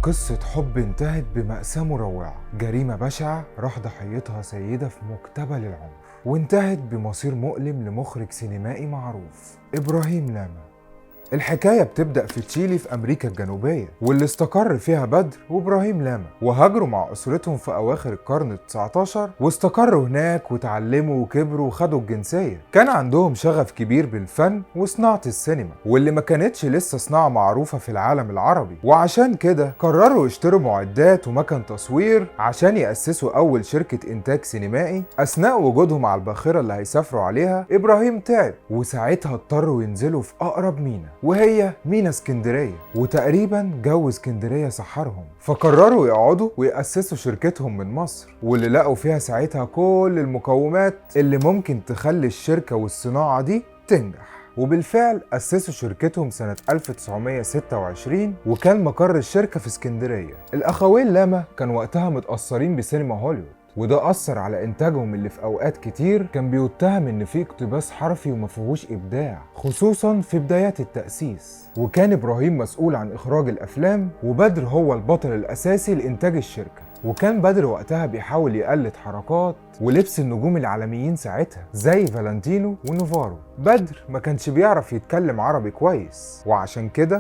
قصة حب انتهت بمأساة مروعة. جريمة بشعة راح ضحيتها سيدة في مقتبل العمر، وانتهت بمصير مؤلم لمخرج سينمائي معروف إبراهيم لاما. الحكاية بتبدأ في تشيلي في أمريكا الجنوبية، واللي استقر فيها بدر وإبراهيم لاما، وهاجروا مع أسرتهم في أواخر القرن ال19 واستقروا هناك وتعلموا وكبروا وخدوا الجنسية. كان عندهم شغف كبير بالفن وصناعة السينما، واللي ما كانتش لسه صناعة معروفة في العالم العربي، وعشان كده قرروا يشتروا معدات ومكان تصوير عشان يأسسوا أول شركة إنتاج سينمائي. أثناء وجودهم على الباخرة اللي هيسافروا عليها إبراهيم تعب، وساعتها اضطروا ينزلوا في أقرب مينا، وهي مينا اسكندرية، وتقريبا جو اسكندرية سحرهم، فقرروا يقعدوا ويأسسوا شركتهم من مصر، واللي لقوا فيها ساعتها كل المقومات اللي ممكن تخلي الشركة والصناعة دي تنجح. وبالفعل أسسوا شركتهم سنة 1926، وكان مقر الشركة في اسكندرية. الأخوين لاما كانوا وقتها متأثرين بسينما هوليوود، وده أثر على إنتاجهم اللي في أوقات كتير كان بيتهم إن فيه اقتباس حرفي ومفيهوش إبداع، خصوصا في بدايات التأسيس. وكان إبراهيم مسؤول عن إخراج الأفلام، وبدر هو البطل الأساسي لإنتاج الشركة. وكان بدر وقتها بيحاول يقلد حركات ولبس النجوم العالميين ساعتها زي فالنتينو ونوفارو. بدر ما كانش بيعرف يتكلم عربي كويس، وعشان كده